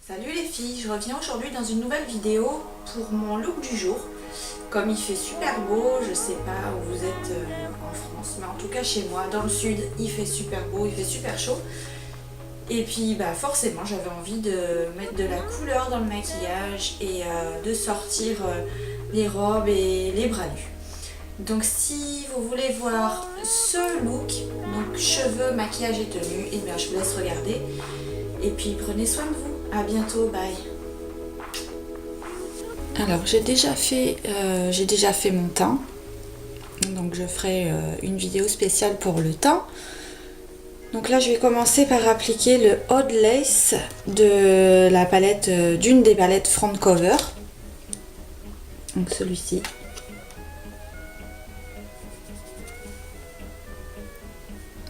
Salut les filles, je reviens aujourd'hui dans une nouvelle vidéo pour mon look du jour. Comme il fait super beau, je sais pas où vous êtes en France, mais en tout cas chez moi, dans le sud, il fait super beau, il fait super chaud. Et puis forcément j'avais envie de mettre de la couleur dans le maquillage et de sortir les robes et les bras nus. Donc si vous voulez voir ce look, donc cheveux, maquillage et tenue, et bien je vous laisse regarder. Et puis prenez soin de vous. À bientôt, bye. Alors j'ai déjà fait mon teint. Donc je ferai une vidéo spéciale pour le teint. Donc là je vais commencer par appliquer le Odd Lace de la palette, d'une des palettes Front Cover. Donc celui-ci.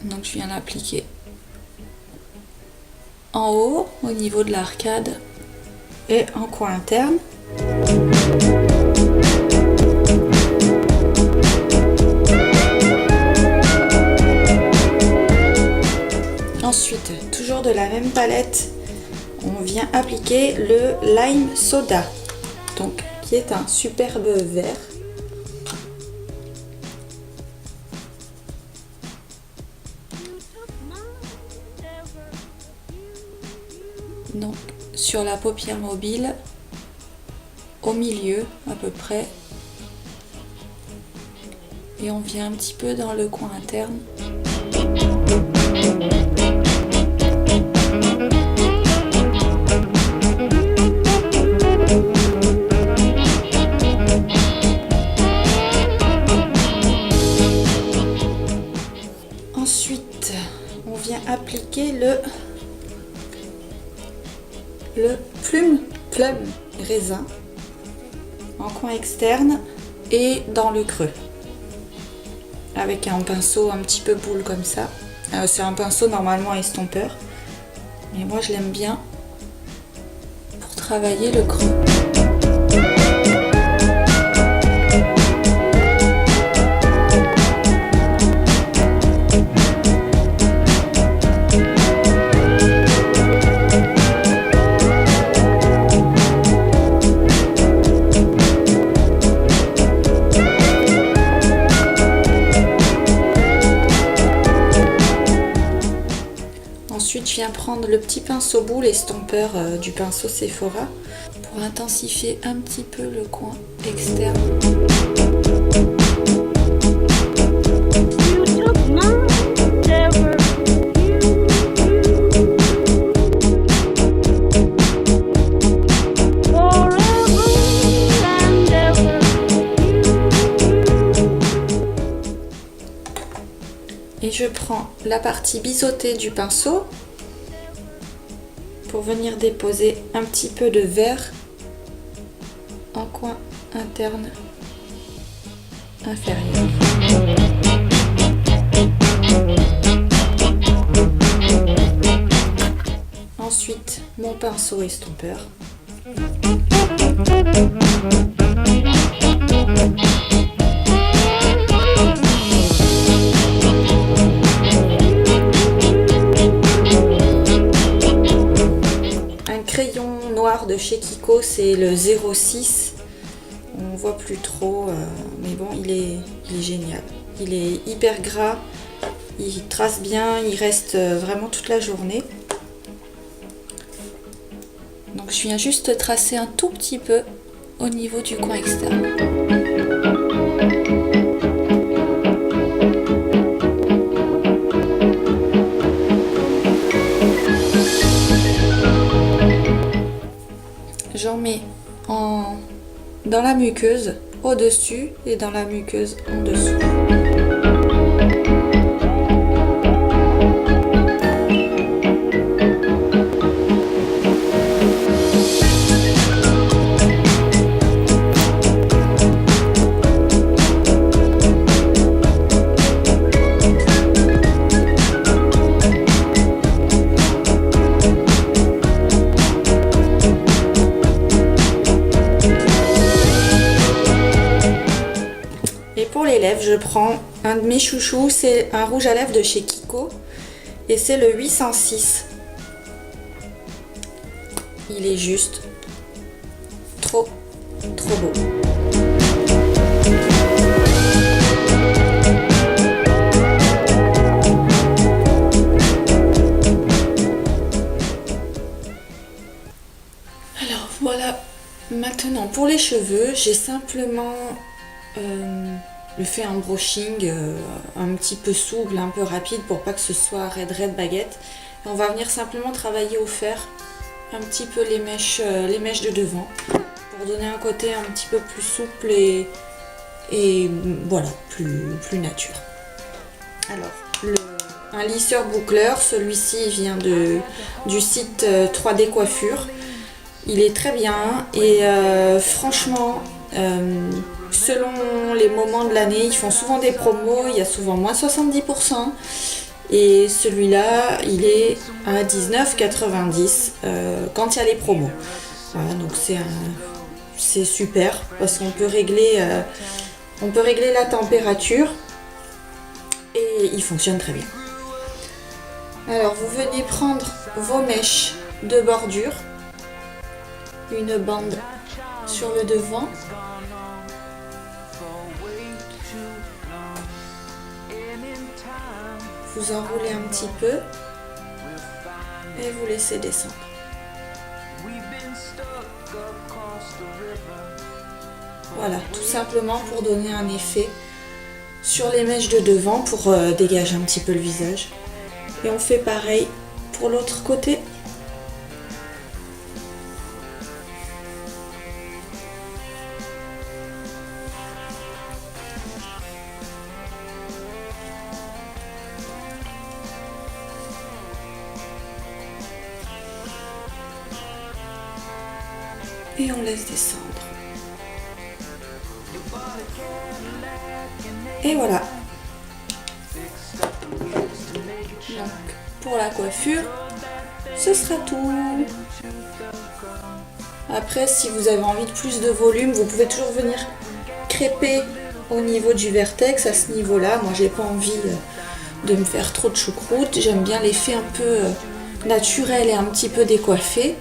Donc je viens l'appliquer en haut, au niveau de l'arcade et en coin interne. Ensuite, toujours de la même palette, on vient appliquer le Lime Soda, donc qui est un superbe vert. Donc sur la paupière mobile, au milieu à peu près, et on vient un petit peu dans le coin interne. Ensuite, on vient appliquer le Plum Raisin en coin externe et dans le creux avec un pinceau un petit peu boule comme ça. C'est un pinceau normalement estompeur, mais moi je l'aime bien pour travailler le creux. Ensuite, je viens prendre le petit pinceau boule estompeur du pinceau Sephora pour intensifier un petit peu le coin externe. Et je prends la partie biseautée du pinceau pour venir déposer un petit peu de vert en coin interne inférieur. Ensuite, mon pinceau estompeur. De chez Kiko, c'est le 06, on voit plus trop, mais bon, il est génial, il est hyper gras, il trace bien, il reste vraiment toute la journée. Donc je viens juste tracer un tout petit peu au niveau du coin externe. J'en mets dans la muqueuse au-dessus et dans la muqueuse en dessous. Les lèvres, je prends un de mes chouchous, c'est un rouge à lèvres de chez Kiko et c'est le 806. Il est juste trop beau. Alors voilà, maintenant pour les cheveux, j'ai simplement fait un brushing un petit peu souple, un peu rapide pour pas que ce soit raide baguette. Et on va venir simplement travailler au fer un petit peu les mèches de devant pour donner un côté un petit peu plus souple et voilà, plus nature. Alors, un lisseur boucleur, celui-ci vient du site 3D Coiffure. Il est très bien et franchement, selon les moments de l'année, ils font souvent des promos, il y a souvent moins 70%. Et celui-là, il est à 19,90 quand il y a les promos. Voilà, donc c'est super parce qu'on peut régler la température et il fonctionne très bien. Alors, vous venez prendre vos mèches de bordure, une bande sur le devant. Vous enroulez un petit peu et vous laissez descendre. Voilà, tout simplement pour donner un effet sur les mèches de devant pour dégager un petit peu le visage. Et on fait pareil pour l'autre côté. Et on laisse descendre. Et voilà. Donc, pour la coiffure, ce sera tout. Après, si vous avez envie de plus de volume, vous pouvez toujours venir crêper au niveau du vertex à ce niveau-là. Moi, j'ai pas envie de me faire trop de choucroute. J'aime bien l'effet un peu naturel et un petit peu décoiffé.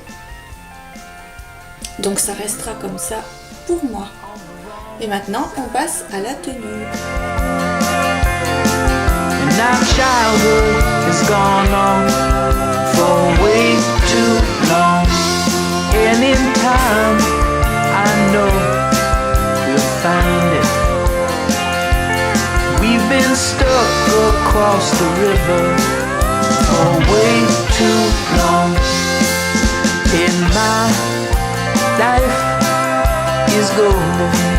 Donc ça restera comme ça pour moi. Et maintenant, on passe à la tenue. And our childhood has gone on for way too long. And in time, I know we'll find it. We've been stuck across the river for way too long. In my life is golden.